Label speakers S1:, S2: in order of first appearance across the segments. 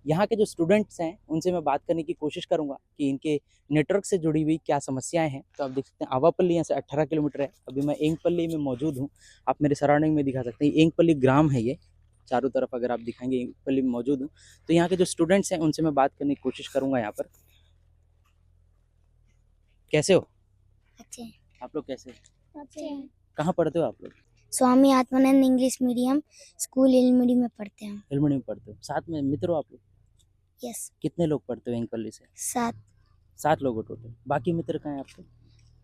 S1: यहाँ के जो स्टूडेंट्स हैं उनसे मैं बात करने की कोशिश करूँगा कि इनके नेटवर्क से जुड़ी हुई क्या समस्याएँ हैं। तो आप देख सकते हैं आवापल्ली यहाँ से 18 किलोमीटर है। अभी मैं एंगपल्ली में मौजूद हूँ। आप मेरे सराउंडिंग में दिखा सकते हैं एंगपल्ली ग्राम है ये। चारों तरफ अगर आप दिखाएँगे एंगपल्ली में मौजूद हूँ। तो यहाँ के जो स्टूडेंट्स हैं उनसे मैं बात करने की कोशिश करूँगा यहाँ पर। कैसे हो?
S2: अच्छे
S1: आप लोग कैसे हो?
S2: अच्छे हैं।
S1: कहाँ पढ़ते हो आप लोग?
S2: Swami Atmanand English medium school इलमिडी में पढ़ते हैं।
S1: इल्मड़ी में पढ़ते हो। साथ में मित्र हो आप लोग?
S2: यस
S1: कितने लोग पढ़ते हो एंगपल्ली से?
S2: 7।
S1: 7 लोग हो टोटल। बाकी मित्र कहाँ हैं आपके?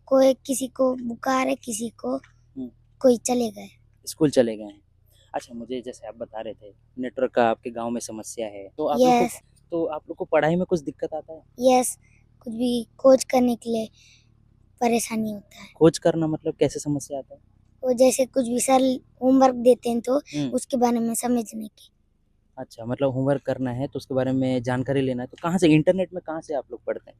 S2: कोई किसी को बुखार है, किसी को
S1: हुँ।
S2: कोई चले गए।
S1: स्कूल चले गए हैं। अच्छा, मुझे जैसे आप बता रहे थे नेटवर्क का आपके गाँव में समस्या है, तो आप लोग को पढ़ाई में कुछ दिक्कत आता है?
S2: यस कुछ भी खोज करने के लिए परेशानी होता है।
S1: खोज करना मतलब कैसे समस्या आता है?
S2: वो जैसे कुछ भी सर होमवर्क देते हैं तो उसके बारे में समझने की।
S1: अच्छा, मतलब होमवर्क करना है तो उसके बारे में जानकारी लेना है, तो कहाँ से इंटरनेट में कहाँ से आप लोग पढ़ते हैं?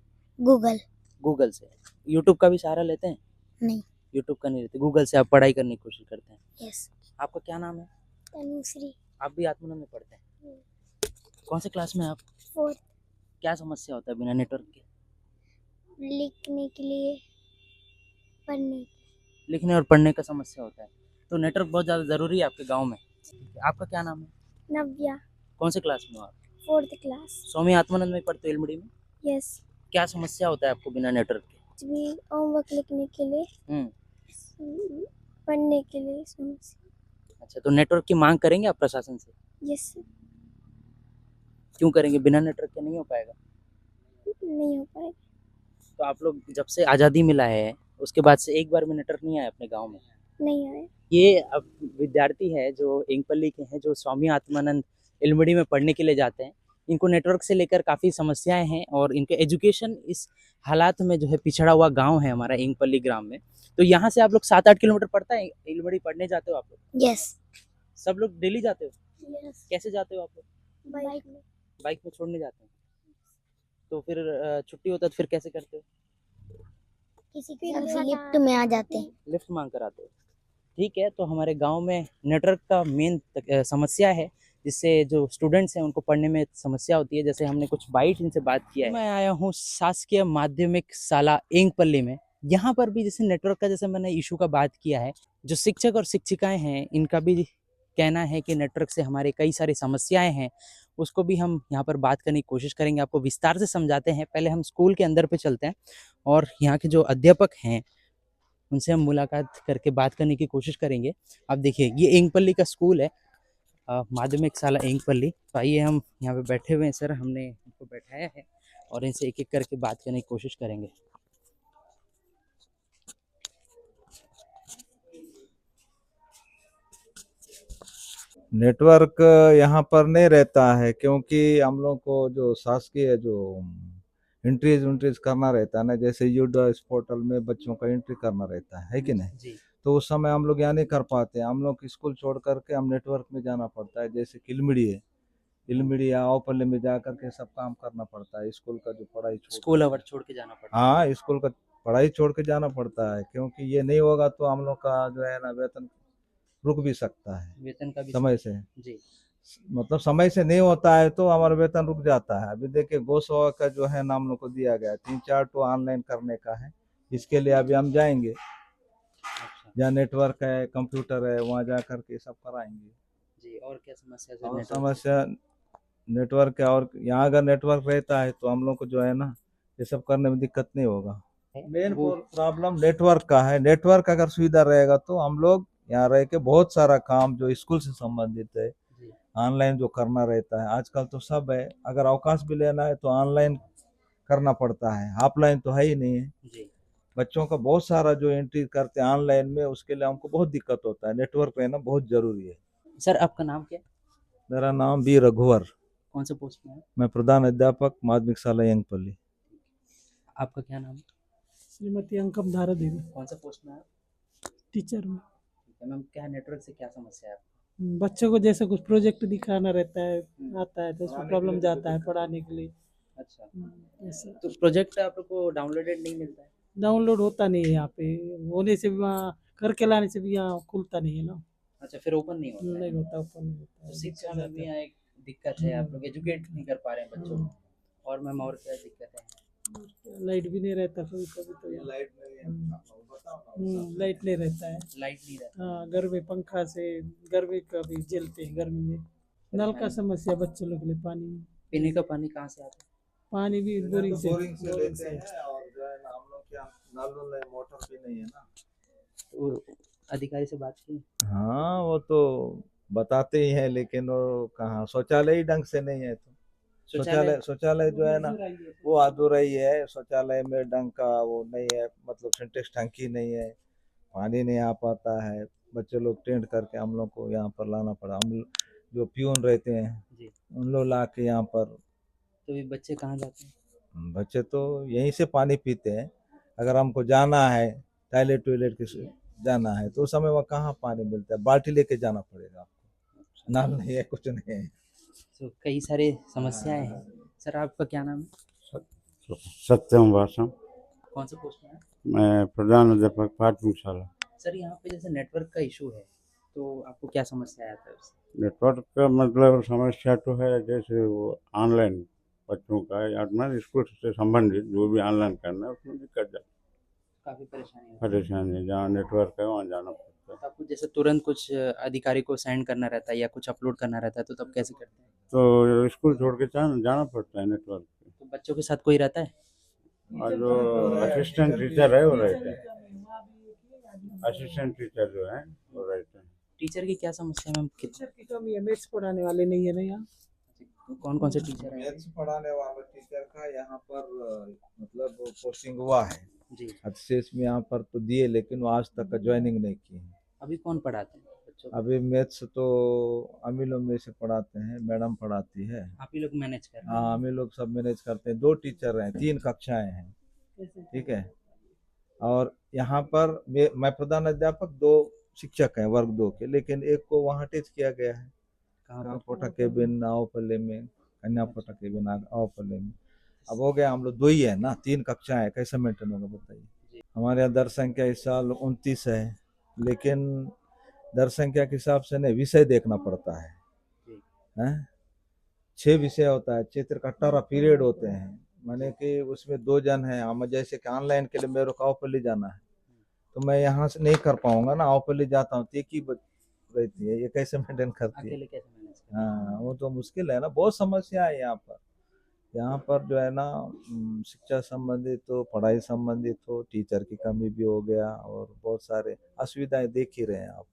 S2: गूगल
S1: से। यूट्यूब का भी सहारा लेते हैं?
S2: नहीं।
S1: यूट्यूब का नहीं लेते, गूगल से आप पढ़ाई करने की कोशिश करते हैं।
S2: यस
S1: आपका क्या नाम है?
S2: तनुश्री
S1: आप भी आत्मानंद में पढ़ते हैं? कौन से क्लास में आप?
S2: 4
S1: क्या समस्या होता है बिना नेटवर्क के?
S2: लिखने के लिए पढ़ने।
S1: लिखने और पढ़ने का समस्या होता है। तो नेटवर्क बहुत ज़्यादा ज़रूरी है आपके गाँव में। आपका क्या नाम है?
S2: नव्या
S1: कौन से क्लास में हो आप?
S2: 4th class.
S1: स्वामी आत्मानंद में पढ़ते हो इल्मड़ी में?
S2: यस
S1: क्या समस्या होता है आपको बिना नेटवर्क के?
S2: कुछ भी होमवर्क लिखने के लिए, पढ़ने के लिए समस्या।
S1: अच्छा, तो नेटवर्क की माँग करेंगे आप प्रशासन से?
S2: यस
S1: क्यों करेंगे? बिना नेटवर्क के नहीं हो पाएगा।
S2: नहीं हो पाएगा।
S1: तो आप लोग जब से आज़ादी मिला है, उसके बाद से एक बार भी नेटवर्क नहीं आया अपने गाँव में?
S2: नहीं आया।
S1: ये अब विद्यार्थी है जो एंगपल्ली के हैं, जो स्वामी आत्मानंद इल्मड़ी में पढ़ने के लिए जाते हैं। इनको नेटवर्क से लेकर काफ़ी समस्याएँ हैं और इनके एजुकेशन इस हालात में जो है पिछड़ा हुआ गाँव है हमारा एंगपल्ली ग्राम में। तो यहाँ से आप लोग 7-8 किलोमीटर पड़ता है इल्मड़ी पढ़ने जाते हो आप लोग?
S2: यस
S1: सब लोग डेली जाते हो?
S2: यस
S1: कैसे जाते हो आप लोग?
S2: बाइक में।
S1: बाइक में छोड़ने जाते हैं। तो फिर छुट्टी होता है तो फिर कैसे करते हो?
S2: किसी के घर से लिफ्ट में आ जाते हैं।
S1: लिफ्ट माँग कर आते हो। ठीक है, तो हमारे गाँव में नेटवर्क का मेन समस्या है, जिससे जो स्टूडेंट्स हैं उनको पढ़ने में समस्या होती है। जैसे हमने कुछ बाइट इनसे बात किया है। मैं आया हूँ शासकीय माध्यमिक शाला एंगपल्ली में। यहाँ पर भी जैसे नेटवर्क का जैसे मैंने इश्यू का बात किया है, जो शिक्षक और शिक्षिकाएँ हैं, इनका भी कहना है कि नेटवर्क से हमारे कई सारी समस्याएँ हैं, उसको भी हम यहाँ पर बात करने की कोशिश करेंगे, आपको विस्तार से समझाते हैं। पहले हम स्कूल के अंदर पे चलते हैं और यहाँ के जो अध्यापक हैं, उनसे हम मुलाकात करके बात करने की कोशिश करेंगे। अब देखिए ये एंगपल्ली का स्कूल है, माध्यमिक शाला एंगपल्ली। तो आइए हम यहाँ पे बैठे हुए हैं सर, हमने इनको बैठाया है और इनसे एक-एक करके बात करने की कोशिश करेंगे।
S3: नेटवर्क यहाँ पर नहीं रहता है क्योंकि हम लोग को जो शासकीय जो एंट्रीज उंट्रीज करना रहता है ना, जैसे यूडा पोर्टल में बच्चों का एंट्री करना रहता है कि नहीं?
S1: जी।
S3: तो उस समय हम लोग यहाँ नहीं कर पाते, हम लोग स्कूल छोड़ करके हम नेटवर्क में जाना पड़ता है। जैसे किलमिड़ी है, इलमिड़ी या आवपल्ली में जा करके सब काम करना पड़ता है। स्कूल का जो पढ़ाई
S1: स्कूल अवर छोड़ के जाना पड़ता है।
S3: हाँ, स्कूल का पढ़ाई छोड़ के जाना पड़ता है, क्योंकि ये नहीं होगा तो हम लोग का जो है ना वेतन रुक भी सकता है
S1: वेतन का भी
S3: समय से।
S1: जी।
S3: मतलब समय से नहीं होता है तो हमारा वेतन रुक जाता है। अभी देखिए गोसवा का जो है नाम लोग को दिया गया है, 3-4 तो ऑनलाइन करने का है। इसके लिए अभी हम जाएंगे,
S1: अच्छा।
S3: जहाँ नेटवर्क है, कंप्यूटर है, वहाँ जा करके सब कराएंगे।
S1: जी, और क्या समस्या है
S3: और
S1: नेटवर्क से?
S3: समस्या नेटवर्क है, और यहाँ अगर नेटवर्क रहता है तो हम लोग को जो है ना ये सब करने में दिक्कत नहीं होगा। मेन प्रॉब्लम नेटवर्क का है। नेटवर्क अगर सुविधा रहेगा तो हम लोग यहाँ रह के बहुत सारा काम जो स्कूल से संबंधित है
S1: जी।
S3: ऑनलाइन जो करना रहता है, आजकल तो सब है। अगर अवकाश भी लेना है तो ऑनलाइन करना पड़ता है, ऑफलाइन तो है ही नहीं है।
S1: जी।
S3: बच्चों का बहुत सारा जो एंट्री करते हैं ऑनलाइन में, उसके लिए हमको बहुत दिक्कत होता है। नेटवर्क रहना बहुत जरूरी है।
S1: सर आपका नाम क्या है?
S3: मेरा नाम बी रघुवर,
S1: कौन से पोस्ट में है?
S3: मैं प्रधान अध्यापक माध्यमिक शाला यंगपल्ली।
S1: आपका क्या नाम है?
S4: श्रीमती अंकम धारा देवी,
S1: कौन सा पोस्ट में है?
S4: टीचर में।
S1: ठीक है मैम, क्या नेटवर्क से क्या समस्या है आपको?
S4: बच्चों को जैसे कुछ प्रोजेक्ट दिखाना रहता है, आता है तो उसमें प्रॉब्लम जाता है पढ़ाने के लिए।
S1: अच्छा,
S4: ऐसा
S1: तो प्रोजेक्ट आप लोग को डाउनलोडेड नहीं मिलता है?
S4: डाउनलोड होता नहीं है यहाँ पे, होने से भी वहाँ करके लाने से भी यहाँ खुलता नहीं है ना।
S1: अच्छा, फिर ओपन नहीं होता है।
S4: नहीं होता, ओपन नहीं होता
S1: तो
S4: है,
S1: शिक्षा
S4: दिक्कत
S1: में
S4: आता
S1: भी
S4: है।
S1: यहाँ एक दिक्कत है, आप लोग एजुकेट नहीं कर पा रहे हैं बच्चों को। और मैम और क्या दिक्कत है?
S4: लाइट भी नहीं रहता कभी कभी तो यार।
S3: लाइट नहीं है, बताओ ना।
S4: लाइट नहीं रहता है।
S1: लाइट नहीं रहता।
S4: हाँ, घर में पंखा से गर्मी कभी जलते हैं गर्मी में। नल का समस्या बच्चों लोग के लिए पानी में।
S1: पीने का पानी कहाँ से आता है?
S4: पानी भी बोरिंग से
S3: बोरिंग से लेते हैं, और जो है ना हम लोग क्या नल उल नहीं, मोटर भी नहीं है ना।
S1: तो अधिकारी से बात की?
S3: हाँ वो तो बताते ही हैं, लेकिन वो कहाँ शौचालय ही ढंग से नहीं है। तो शौचालय जो है ना वो अधूरा ही है। शौचालय में ढंग का वो नहीं है, मतलब सिंटेक्स टंकी नहीं है, पानी नहीं आ पाता है। बच्चे लोग टेंट करके हम लोग को यहाँ पर लाना पड़ा। हम जो प्यून रहते हैं
S1: जी।
S3: उन लोग ला के यहाँ पर।
S1: तो ये बच्चे कहाँ जाते हैं?
S3: बच्चे तो यहीं से पानी पीते हैं। अगर हमको जाना है टॉयलेट के जाना है तो उस समय वहाँ कहाँ पानी मिलता है, बाल्टी लेके जाना पड़ेगा आपको। नल नहीं है, कुछ नहीं है।
S1: तो कई सारे समस्याएं हैं। सर आपका क्या नाम है?
S5: सत्यम वासम।
S1: कौन सा पोस्ट में है?
S5: मैं प्रधान अध्यापक प्राथमिक शाला।
S1: सर यहाँ पे जैसे नेटवर्क का इशू है, तो आपको क्या समस्या आता है उससे?
S5: नेटवर्क का मतलब समस्या तो है, जैसे वो ऑनलाइन बच्चों का या अपना स्कूल से संबंधित जो भी ऑनलाइन करना है उसमें दिक्कत जाती
S1: काफ़ी परेशानी होती है।
S5: परेशानी है। जहाँ नेटवर्क है वहाँ जाना पड़ता है।
S1: तो आपको जैसे तुरंत कुछ अधिकारी को सेंड करना रहता है या कुछ अपलोड करना रहता है, तो तब कैसे करते हैं?
S5: तो स्कूल छोड़ के जाना पड़ता है नेटवर्क पे।
S1: तो बच्चों के साथ कोई रहता है?
S5: और जो असिस्टेंट टीचर है वो रहते हैं। असिस्टेंट टीचर जो है वो रहते हैं।
S1: टीचर की क्या समस्या है मैम?
S4: टीचर की कमी है, मैथ्स पढ़ाने वाले नहीं है ना यहाँ।
S1: कौन कौन से टीचर हैं?
S3: मैथ्स पढ़ाने वाला टीचर का यहाँ पर मतलब पोस्टिंग हुआ है
S1: जी।
S3: अच्छे में यहाँ पर तो दिए, लेकिन वो आज तक ज्वाइनिंग नहीं की है।
S1: अभी कौन पढ़ाते हैं बच्चों को?
S3: अभी मैथ्स तो हम ही लोग में से पढ़ाते हैं, मैडम पढ़ाती है।
S1: आप ही लोग मैनेज कर रहे हैं?
S3: हाँ हम ही लोग सब मैनेज करते हैं। 2 टीचर हैं, 3 कक्षाएं हैं, ठीक है। और यहाँ पर मैं प्रधान अध्यापक, 2 शिक्षक हैं वर्ग 2 के, लेकिन एक को वहाँ टीच किया गया है।
S1: कहाँ
S3: पोटा केबिन आवपल्ले में, कन्या पोटा केबिन आवपल्ले में। अब हो गया, हम लोग 2 ही है ना, 3 कक्षाएं, कैसे मेंटेन होगा बताइए। हमारे यहाँ दर संख्या इस साल 29 है, लेकिन दर संख्या के हिसाब से नहीं, विषय देखना पड़ता है, हैं? 6 विषय होता है, चित्र का 18 पीरियड होते हैं, माने कि उसमें 2 जन हैं। हम जैसे कि ऑनलाइन के लिए मेरे को आवपल्ली जाना है, तो मैं यहाँ से नहीं कर पाऊंगा ना, आवपल्ली जाता हूँ तो एक ही रहती है, ये कैसे मेंटेन करती है?
S1: अकेले कैसे मैनेज करते
S3: हाँ वो तो मुश्किल है ना, बहुत समस्या है यहाँ पर। यहाँ पर जो है ना शिक्षा संबंधित हो, पढ़ाई संबंधित हो, टीचर की कमी भी हो गया, और बहुत सारे असुविधाएं देख ही रहे हैं आप।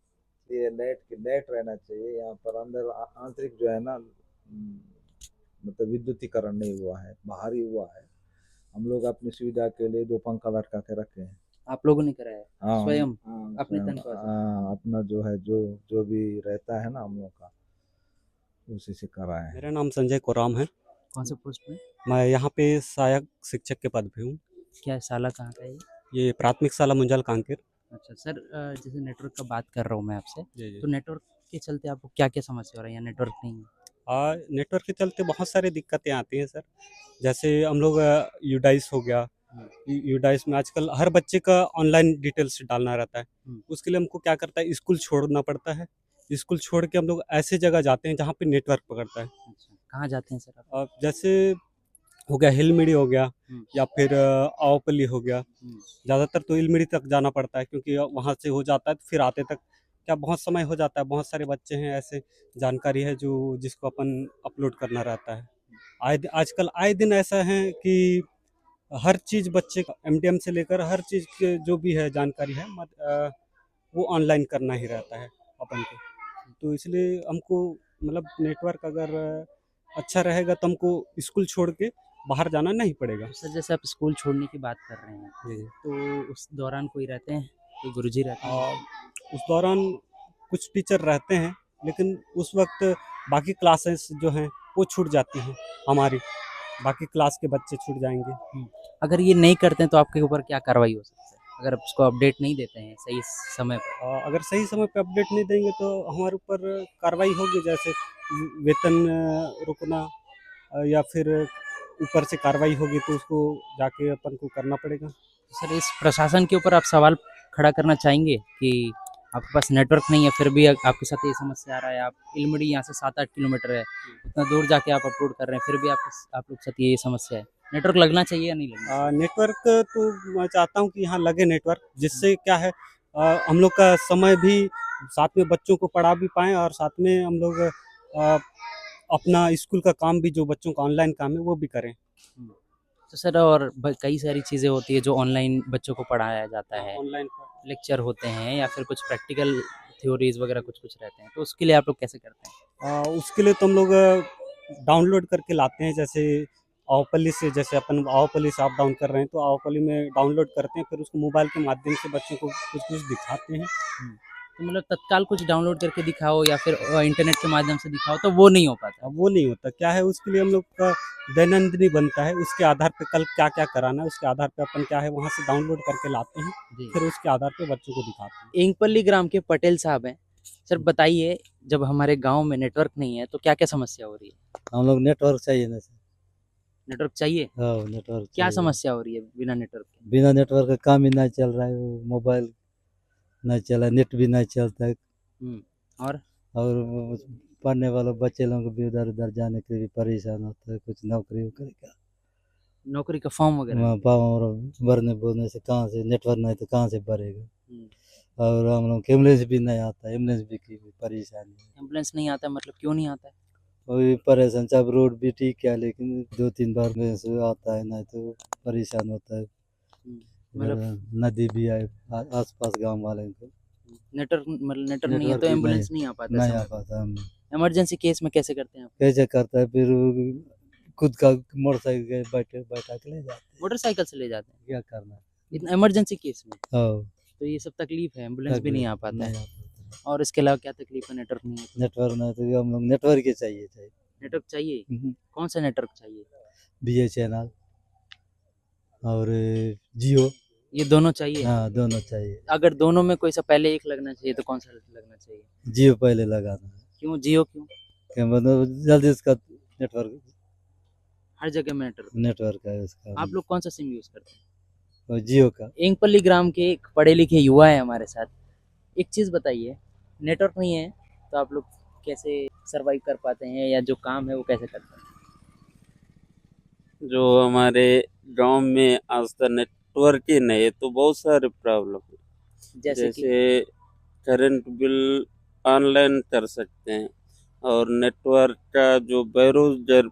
S3: ये लाइट रहना चाहिए यहाँ पर। अंदर आंतरिक जो है ना मतलब विद्युतीकरण नहीं हुआ है, बाहर ही हुआ है। हम लोग अपनी सुविधा के लिए 2 पंखा लटका के रखे हैं।
S1: आप लोगों ने कराया?
S3: हाँ
S1: स्वयं?
S3: हाँ,
S1: अपने
S3: स्वयं,
S1: तनख्वाह से?
S3: हाँ, अपना जो है जो भी रहता है ना हम लोग का, उसी से कराया है।
S6: मेरा नाम संजय कोराम है।
S1: कौन से पोस्ट में?
S6: मैं यहाँ पे सहायक शिक्षक के पद पे हूँ।
S1: क्या शाला कहाँ का है
S6: ये प्राथमिक शाला मुंजाल कांकेर।
S1: अच्छा सर, जैसे नेटवर्क का बात कर रहा हूँ मैं आपसे,
S6: जी
S1: तो नेटवर्क के चलते आपको क्या क्या समस्या हो रही है? नेटवर्क नहीं है?
S6: नेटवर्क के चलते बहुत सारी दिक्कतें आती हैं सर। जैसे हम लोग यूडाइस हो गया, यूडाइस में आजकल हर बच्चे का ऑनलाइन डिटेल्स डालना रहता है। उसके लिए हमको क्या करता है, स्कूल छोड़ना पड़ता है। स्कूल छोड़ के हम लोग ऐसे जगह जाते हैं जहाँ पे नेटवर्क पकड़ता है।
S1: अच्छा, कहाँ जाते हैं सर आप?
S6: जैसे हो गया हिलमिड़ी हो गया, या फिर आवपल्ली हो गया। ज़्यादातर तो हिलमिड़ी तक जाना पड़ता है, क्योंकि वहाँ से हो जाता है तो फिर आते तक क्या बहुत समय हो जाता है। बहुत सारे बच्चे हैं ऐसे, जानकारी है जो जिसको अपन अपलोड करना रहता है। आजकल आए दिन ऐसा है कि हर चीज़ बच्चे का एमटीएम से लेकर हर चीज़ के जो भी है जानकारी है वो ऑनलाइन करना ही रहता है अपन को। तो इसलिए हमको मतलब नेटवर्क अगर अच्छा रहेगा तो हमको स्कूल छोड़ के बाहर जाना नहीं पड़ेगा।
S1: सर जैसे आप स्कूल छोड़ने की बात कर रहे हैं,
S6: जी।
S1: तो उस दौरान कोई रहते हैं, कोई गुरुजी रहते हैं?
S6: उस दौरान कुछ टीचर रहते हैं, लेकिन उस वक्त बाकी क्लासेस जो हैं वो छूट जाती हैं हमारी, बाकी क्लास के बच्चे छूट जाएंगे।
S1: अगर ये नहीं करते हैं तो आपके ऊपर क्या कार्रवाई हो सकती है? अगर आप उसको अपडेट नहीं देते हैं सही समय पर?
S6: अगर सही समय पे अपडेट नहीं देंगे तो हमारे ऊपर कार्रवाई होगी, जैसे वेतन रोकना, या फिर ऊपर से कार्रवाई होगी तो उसको जाके अपन को करना पड़ेगा।
S1: सर इस प्रशासन के ऊपर आप सवाल खड़ा करना चाहेंगे कि आपके पास नेटवर्क नहीं है, फिर भी आपके साथ ये समस्या आ रहा है। आप इलमिड़ी यहाँ से 7-8 किलोमीटर है, उतना दूर जाके आप अपलोड कर रहे हैं, फिर भी आप लोग के साथ ये समस्या है। नेटवर्क लगना चाहिए या नहीं लगना?
S6: नेटवर्क तो मैं चाहता हूँ कि यहाँ लगे नेटवर्क, जिससे क्या है हम लोग का समय भी, साथ में बच्चों को पढ़ा भी पाएँ और साथ में हम लोग अपना स्कूल का काम भी, जो बच्चों का ऑनलाइन काम है वो भी करें।
S1: तो सर और कई सारी चीज़ें होती है जो ऑनलाइन बच्चों को पढ़ाया जाता है,
S6: ऑनलाइन
S1: लेक्चर होते हैं या फिर कुछ प्रैक्टिकल थ्योरीज वगैरह कुछ कुछ रहते हैं, तो उसके लिए आप लोग कैसे करते हैं?
S6: उसके लिए तो हम लोग डाउनलोड करके लाते हैं, जैसे आओपल्ली से, जैसे अपन आओपल्ली से आप डाउन कर रहे हैं तो आओपल्ली में डाउनलोड करते हैं, फिर उसको मोबाइल के माध्यम से बच्चों को कुछ कुछ दिखाते हैं।
S1: तो मतलब तत्काल कुछ डाउनलोड करके दिखाओ या फिर इंटरनेट के माध्यम से दिखाओ तो वो नहीं हो पाता।
S6: अब वो नहीं होता, क्या है उसके लिए हम लोग का दैनंदिनी बनता है, उसके आधार पे कल क्या क्या कराना है उसके आधार पे अपन क्या है वहाँ से डाउनलोड करके लाते हैं,
S1: जी।
S6: फिर उसके आधार पे बच्चों को दिखाते हैं।
S1: इंगपल्ली ग्राम के पटेल साहब हैं। सर बताइए, जब हमारे गांव में नेटवर्क नहीं है तो क्या क्या समस्या हो रही है?
S7: हम लोग नेटवर्क चाहिए ना सर।
S1: नेटवर्क चाहिए?
S7: हाँ नेटवर्क
S1: क्या
S7: चाहिए।
S1: समस्या हो रही है बिना नेटवर्क के?
S7: बिना नेटवर्क का काम ही नहीं चल रहा है, वो मोबाइल नहीं चला, नेट भी नहीं चलता है।
S1: और
S7: और पढ़ने वाले बच्चे लोग भी उधर उधर जाने के लिए भी परेशान होता है, कुछ नौकरी वोकरी का
S1: नौकरी का फॉर्म वगैरह?
S7: वहाँ पाँव भरने बोलने से कहाँ से, नेटवर्क नहीं तो कहाँ से भरेगा। और हम लोग के एम्बुलेंस भी नहीं आता, एम्बुलेंस भी की भी परेशानी है।
S1: एम्बुलेंस नहीं आता मतलब क्यों नहीं आता है?
S7: वही परेशान, सब रोड भी ठीक है लेकिन 2-3 बार एम्बुलेंस आता है, नहीं तो परेशान होता है।
S1: मतलब
S7: नदी भी है आसपास गांव वाले को,
S1: नेटवर्क नहीं है तो
S7: नेटवर्क भी
S1: एम्बुलेंस नहीं आ पाता
S7: नहीं
S1: है
S7: आ
S1: समय
S7: पाता। हम
S1: पे। इमरजेंसी केस में कैसे करते हैं आप?
S7: कैसे करता है, फिर वो खुद का मोटरसाइकिल बैठा के ले जाते हैं,
S1: मोटरसाइकिल से ले जाते हैं
S7: क्या करना है।
S1: इतना इमरजेंसी केस में?
S7: हाँ
S1: तो ये सब तकलीफ है, एम्बुलेंस भी नहीं आ पाता
S7: नहीं
S1: है।
S7: आ पाता।
S1: और इसके अलावा क्या तकलीफ है नेटवर्क नहीं है तो?
S7: नेटवर्क नहीं तो हम लोग नेटवर्क ही चाहिए
S1: नेटवर्क चाहिए? कौन सा नेटवर्क चाहिए?
S7: BSNL और जियो,
S1: ये दोनों चाहिए?
S7: हाँ दोनों चाहिए।
S1: अगर दोनों में कोई सा पहले एक लगना चाहिए तो कौन सा लगना चाहिए?
S7: जियो पहले लगाना है,
S1: क्यों जियो क्यों?
S7: क्या मतलब जल्दी उसका नेटवर्क
S1: हर जगह में नेटवर्क।
S7: नेटवर्क है उसका।
S1: आप लोग कौन सा सिम यूज करते हैं?
S7: और जियो का।
S1: इंगपल्ली ग्राम के एक पढ़े लिखे युवा है हमारे साथ। एक चीज़ बताइए, नेटवर्क नहीं है तो आप लोग कैसे सरवाइव कर पाते हैं या जो काम है वो कैसे करते हैं?
S8: जो हमारे गांव में आज तक नेटवर्क ही नहीं है तो बहुत सारे प्रॉब्लम है।
S1: जैसे कि
S8: जैसे करंट बिल ऑनलाइन कर सकते हैं और नेटवर्क का जो बेरोजगार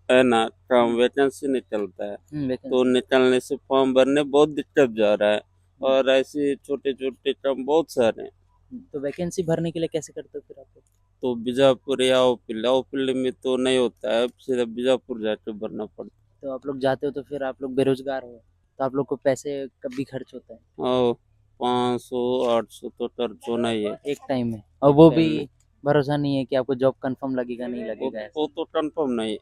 S8: है ना काम वैकेंसी निकलता है तो
S1: वैकेंसी।
S8: निकलने से फॉर्म भरने बहुत दिक्कत जा रहा है और ऐसे छोटे छोटे काम बहुत सारे हैं।
S1: तो वैकेंसी भरने के लिए कैसे करते हो फिर आप लोग?
S8: तो बीजापुर या ओपिल में तो नहीं होता है, सीधा बीजापुर जाके भरना पड़ता
S1: तो आप लोग जाते हो तो फिर आप लोग बेरोजगार हो तो आप लोग को पैसे कब भी खर्च होता है?
S8: है और 500-800 तो खर्च होना ही है
S1: एक टाइम में, और वो
S8: टाइम
S1: भी
S8: में।
S1: भरोसा नहीं है कि आपको जॉब कंफर्म लगेगा नहीं लगेगा।
S8: वो तो कंफर्म नहीं है।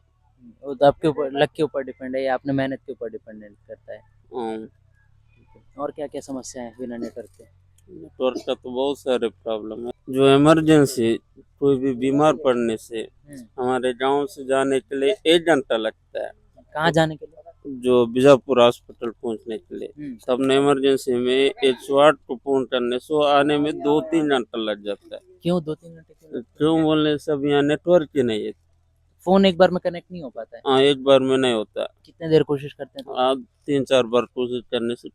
S1: वो तो आपके ऊपर, लक के ऊपर डिपेंड है या अपने मेहनत के ऊपर डिपेंडेंट करता है।
S8: हाँ,
S1: और क्या क्या समस्या है बिना नेटवर्क के?
S8: नेटवर्क का तो बहुत सारे प्रॉब्लम है। जो इमरजेंसी कोई भी बीमार पड़ने से हमारे गांव से जाने के लिए 1 घंटा लगता है,
S1: कहाँ जाने के लिए?
S8: जो बीजापुर हॉस्पिटल पहुंचने के लिए। तब ने इमरजेंसी में 108 को फोन करने से आने में 2-3 घंटा लग जाता है।
S1: क्यों 2-3 घंटे क्यों?
S8: क्यों बोलने सब यहाँ नेटवर्क ही नहीं है।
S1: फोन एक बार में कनेक्ट नहीं हो पाता है?
S8: हाँ, एक बार में नहीं होता।
S1: कितने देर कोशिश करते हैं?
S8: आप 3-4 बार कोशिश करने से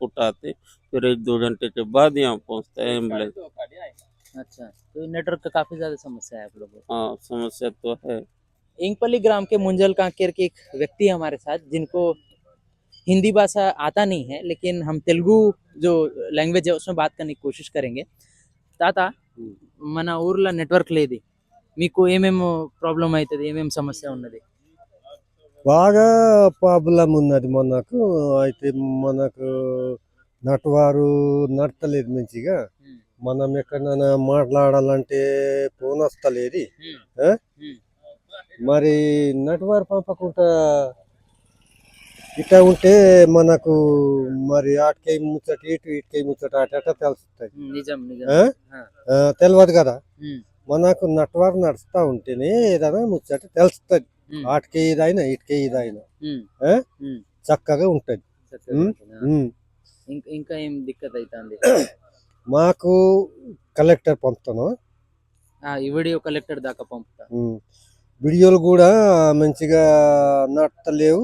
S8: उठाते, फिर 1-2 घंटे के बाद यहाँ पहुँचता है एम्बुलेंस।
S1: अच्छा, तो नेटवर्क का काफी ज्यादा समस्या है आप लोगों को।
S8: हाँ, समस्या तो है।
S1: इंगपल्ली ग्राम के मुंजल कांकेर के एक व्यक्ति है हमारे साथ जिनको हिंदी भाषा आता नहीं है, लेकिन हम तेलुगु जो लैंग्वेज है उसमें बात करने की कोशिश करेंगे। ताता మన ఊర్లో నెట్వర్క్ లేదు, మీకు ఏమేమి ప్రాబ్లం అవుతుంది, ఏమేమి సమస్య ఉన్నది?
S9: బాగా ప్రాబ్లం ఉన్నది మనకు. అయితే మనకు నటవారు నడతలేదు మంచిగా. మనం ఎక్కడైనా మాట్లాడాలంటే ఫోన్ వస్తలేదు. మరి నెట్వర్క్ పంపకుండా ఇట్లా ఉంటే మనకు మరి ఆటకై ముచ్చట ఇటు ఇటుకై ముచ్చట అట తెలుస్తుంది.
S1: నిజం నిజం.
S9: తెలియదు కదా. మనకు నెట్వర్క్ నడుస్తూ ఉంటేనే ఏదైనా ముచ్చట తెలుస్తుంది. ఆటకే ఇదైనా ఇటుకే ఇదైనా చక్కగా ఉంటుంది.
S1: ఇంకా ఏం దిక్కత్ అవుతుంది?
S9: మాకు కలెక్టర్ పంపుతాను.
S1: ఈ వీడియో కలెక్టర్ దాకా పంపుతా.
S9: వీడియోలు కూడా మంచిగా నడతలేవు.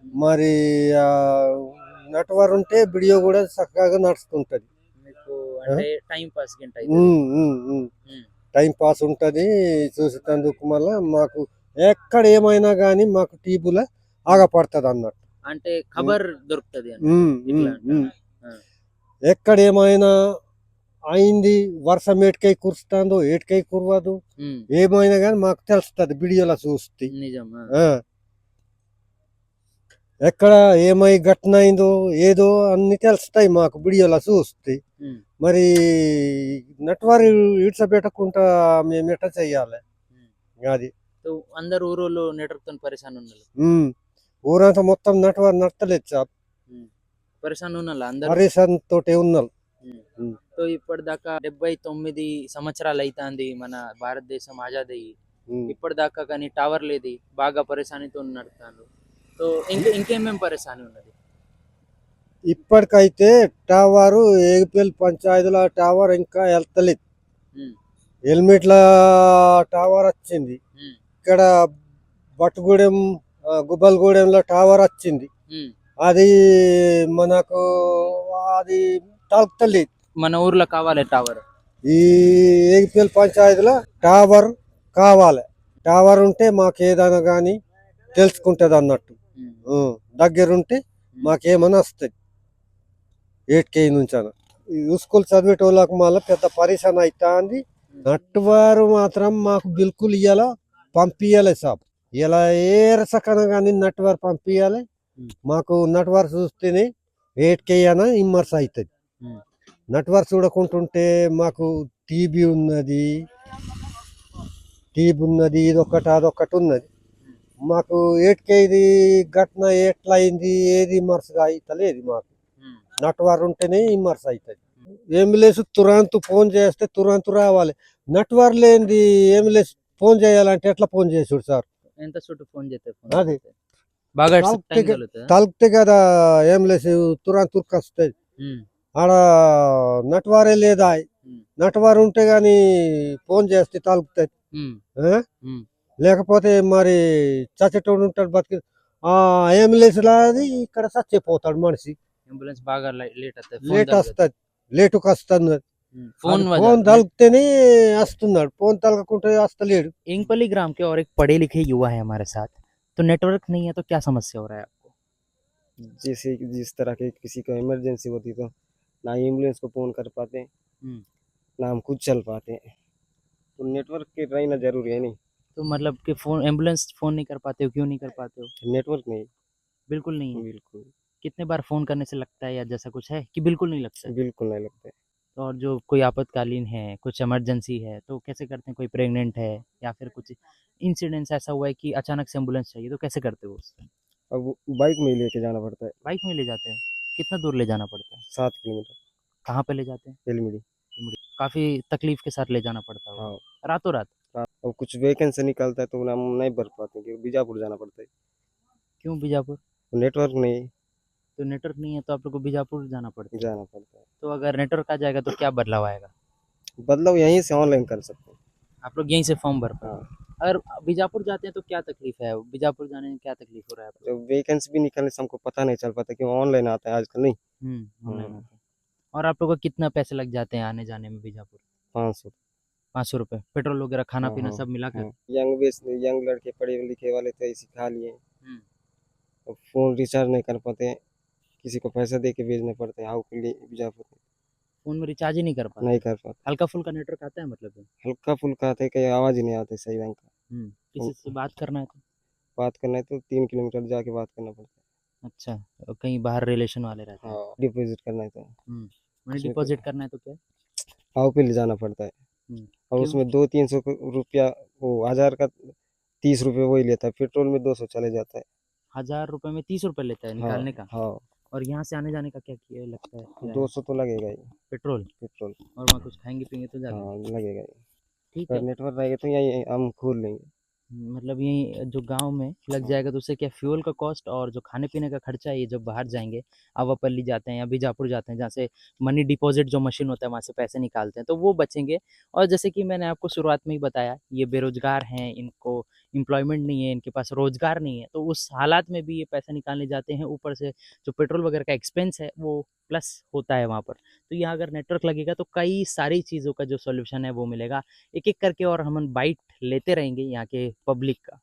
S9: మరి నెట్వర్క్ ఉంటే వీడియో కూడా చక్కగా నడుస్తుంటది.
S1: మీకు అంటే టైం పాస్ గింట
S9: టైం పాస్ ఉంటది చూసేటందుకు. మళ్ళా మాకు ఎక్కడ ఏమైనా కానీ మాకు టీవీలో ఆగపడుతుంది అన్నట్టు.
S1: అంటే ఖబర్ దొరుకుతది
S9: ఎక్కడ ఏమైనా అయింది, వర్షం ఏటికై కురుస్తుందో ఏటికై కురవదు, ఏమైనా కానీ మాకు తెలుస్తుంది వీడియోలో చూస్తే.
S1: నిజం.
S9: ఎక్కడ ఏమై ఘటన అయిందో ఏదో అన్ని తెలుస్తాయి మాకు వీడియోలో చూస్తే. మరి నెట్వర్క్ ఇడ్చబెట్టకుండా మేము ఎట్లా చెయ్యాలి? అది
S1: అందరు ఊరోళ్ళు నెట్వర్క్ తో పరిశాన్ ఉన్నారు.
S9: ఊరంతా మొత్తం నెట్వర్క్ నడతలేదు సార్.
S1: పరిశాన్ ఉన్నారు అందరూ.
S9: పరిశాన్ తోటే ఉన్నారు.
S1: సో ఇప్పటిదాకా 79 సంవత్సరాలు అవుతుంది మన భారతదేశం ఆజాదయ్యి. ఇప్పటిదాకా కానీ టవర్ లేదు, బాగా పరిశానితో నడుపుతాను. సో ఇంకేమేం పరిశాని ఉన్నది?
S9: ఇప్పటికైతే టవర్ ఏగిపల్లి పంచాయతీల టవర్ ఇంకా వెళ్తలేదు. హెల్మెట్ల టవర్ వచ్చింది. ఇక్కడ బట్టుగూడెం గుబ్బలగూడెంలో టవర్ వచ్చింది. అది మనకు అది తలుపుతలేదు.
S1: మన ఊర్లో కావాలి టవర్.
S9: ఈ ఏగిపల్లి పంచాయతీలో టవర్ కావాలి. టవర్ ఉంటే మాకు ఏదైనా కానీ తెలుసుకుంటది అన్నట్టు. దగ్గరుంటే మాకేమైనా వస్తుంది. 8K నుంచి స్కూల్ చదివేటోళ్ళకు మళ్ళీ పెద్ద పరిశాన్ అవుతుంది. నెట్వారు మాత్రం మాకు బిల్కుల్ ఇయ్యాల పంపించాలి సాబ్. ఇలా ఏ రసకన కానీ నెట్వర్క్ పంపించాలి. మాకు నెట్వర్క్ చూస్తేనే 8K అయినా ఇమ్మర్స్ అవుతుంది. నెట్వర్క్ చూడకుంటుంటే మాకు టీవీ ఉన్నది, ఇదొక్కటి అదొక్కటి ఉన్నది. మాకు 8K ఇది ఘటన ఎట్లా అయింది ఏది ఇమ్మర్స్గా అవుతలేదు. మాకు నెట్వర్క్ ఉంటేనే ఇమ్మర్స్ అవుతుంది. అంబులెన్స్ తురంతు ఫోన్ చేస్తే తురంతు రావాలి. నెట్వర్క్ లేనిది అంబులెన్స్ ఫోన్ చేయాలంటే ఎట్లా ఫోన్ చేసుడు సార్?
S1: ఎంత చుట్టూ ఫోన్ చేస్తే
S9: అది
S1: బాగా
S9: తలిపితే కదా అంబులెన్స్ తురంతు వస్తుంది. ఆడ నెట్వర్క్ లేదా? నెట్వర్క్ ఉంటే గాని ఫోన్ చేస్తే తలుపుతుంది. లేకపోతే మరి చచ్చేటోడు ఉంటాడు బతికి అంబులెన్స్ లాది ఇక్కడ చచ్చిపోతాడు మనిషి.
S1: అంబులెన్స్ బాగా
S9: లేట్ వస్తుంది, లేటుకు వస్తుంది. फोन तलकते नहीं वस्तुन्नाडु फोन तलकకుంటే వస్తలేడు.
S1: एंगपल्ली ग्राम के और एक पढ़े लिखे युवा है हमारे साथ, तो नेटवर्क नहीं है तो क्या समस्या हो रहा है आपको?
S10: जैसे जिस तरह के किसी को इमरजेंसी होती तो ना एम्बुलेंस को फोन कर पाते ना हम खुद चल पाते, तो नेटवर्क के रहना जरूरी है। नहीं
S1: तो मतलब कि फोन एम्बुलेंस फोन नहीं कर पाते हो, क्यों नहीं कर पाते हो?
S10: नेटवर्क नहीं,
S1: बिल्कुल नहीं है।
S10: बिल्कुल
S1: कितने बार फोन करने से लगता है या जैसा कुछ है कि बिल्कुल नहीं लगता?
S10: बिल्कुल नहीं लगता है।
S1: और जो कोई आपातकालीन है, कुछ इमरजेंसी है तो कैसे करते हैं? कोई प्रेग्नेंट है या फिर कुछ इंसिडेंस ऐसा हुआ है कि अचानक से एम्बुलेंस चाहिए, तो कैसे करते हो उससे?
S10: अब बाइक में ही लेके जाना पड़ता है।
S1: बाइक में ले जाते हैं? कितना दूर ले जाना पड़ता है?
S10: 7 किलोमीटर।
S1: कहाँ पे ले जाते हैं?
S10: एलमिडी।
S1: काफी तकलीफ के साथ ले जाना पड़ता है।
S10: हाँ।
S1: रातों रात?
S10: अब कुछ वैकेंसी निकलता है तो हम नहीं भर पाते क्योंकि बीजापुर जाना पड़ता है।
S1: क्यों बीजापुर?
S10: नेटवर्क नहीं,
S1: तो नेटवर्क नहीं है तो आप लोग को बीजापुर जाना पड़ता है।
S10: जाना पड़ता है।
S1: तो अगर नेटवर्क आ जाएगा तो क्या बदलाव आएगा?
S10: बदलाव यहीं से ऑनलाइन कर सकते हैं।
S1: आप लोग यहीं से फॉर्म भर पाए।
S10: हाँ।
S1: अगर बीजापुर जाते हैं तो क्या तकलीफ है? बीजापुर जाने में क्या तकलीफ हो रहा है?
S10: जब वैकेंसी भी निकलने से हमको पता नहीं चल पाता क्यों ऑनलाइन आता है आजकल। नहीं
S1: ऑनलाइन आता है। और आप लोग को कितना पैसे लग जाते हैं आने जाने में बीजापुर? 500 रुपये पेट्रोल वगैरह खाना पीना सब मिला कर?
S10: यंग लड़के पढ़े लिखे वाले तो ऐसे खा लिए, फोन रिचार्ज नहीं कर पाते, किसी को पैसा दे के भेजने पड़ते हैं। के लिए बीजापुर
S1: फोन में रिचार्ज ही नहीं कर पाते?
S10: नहीं कर पाते।
S1: हल्का फुल्का नेटवर्क आता है मतलब?
S10: हल्का फुल्का आता है, कहीं आवाज ही नहीं आती सही ढंग का।
S1: किसी से बात करना है तो?
S10: बात करना है तो 3 किलोमीटर जाके बात करना पड़ता है।
S1: अच्छा, और कहीं बाहर रिलेशन वाले रहते हैं?
S10: हाँ, डिपॉजिट करना है तो
S1: मनी डिपॉजिट करना है तो क्या?
S10: हाउ पे ले जाना पड़ता है। और उसमें 200-300 रुपया, वो 1000 का 30 रुपये वही लेता है। पेट्रोल में 200 चले जाता है।
S1: 1000 रुपये में 30 रुपये लेता है निकालने का?
S10: हाँ।
S1: और यहाँ से आने जाने का क्या किया लगता है?
S10: 200 तो लगेगा ही।
S1: पेट्रोल
S10: पेट्रोल
S1: और वहाँ कुछ खाएंगे पीएंगे तो ज़्यादा
S10: लगेगा ही।
S1: ठीक
S10: पर
S1: है।
S10: नेटवर्क रहेगा तो यही हम खोल लेंगे।
S1: मतलब यही जो गांव में लग जाएगा तो उससे क्या फ्यूल का कॉस्ट और जो खाने पीने का खर्चा है, ये जब बाहर जाएंगे, आवापल्ली जाते हैं या बीजापुर जाते हैं, जहाँ से मनी डिपॉजिट जो मशीन होता है वहाँ से पैसे निकालते हैं, तो वो बचेंगे। और जैसे कि मैंने आपको शुरुआत में ही बताया, ये बेरोजगार हैं, इनको एम्प्लॉयमेंट नहीं है, इनके पास रोजगार नहीं है, तो उस हालात में भी ये पैसा निकालने जाते हैं। ऊपर से जो पेट्रोल वगैरह का एक्सपेंस है वो प्लस होता है वहाँ पर। तो यहाँ अगर नेटवर्क लगेगा तो कई सारी चीज़ों का जो सॉल्यूशन है वो मिलेगा एक एक करके, और हम बाइट लेते रहेंगे यहाँ के पब्लिक का।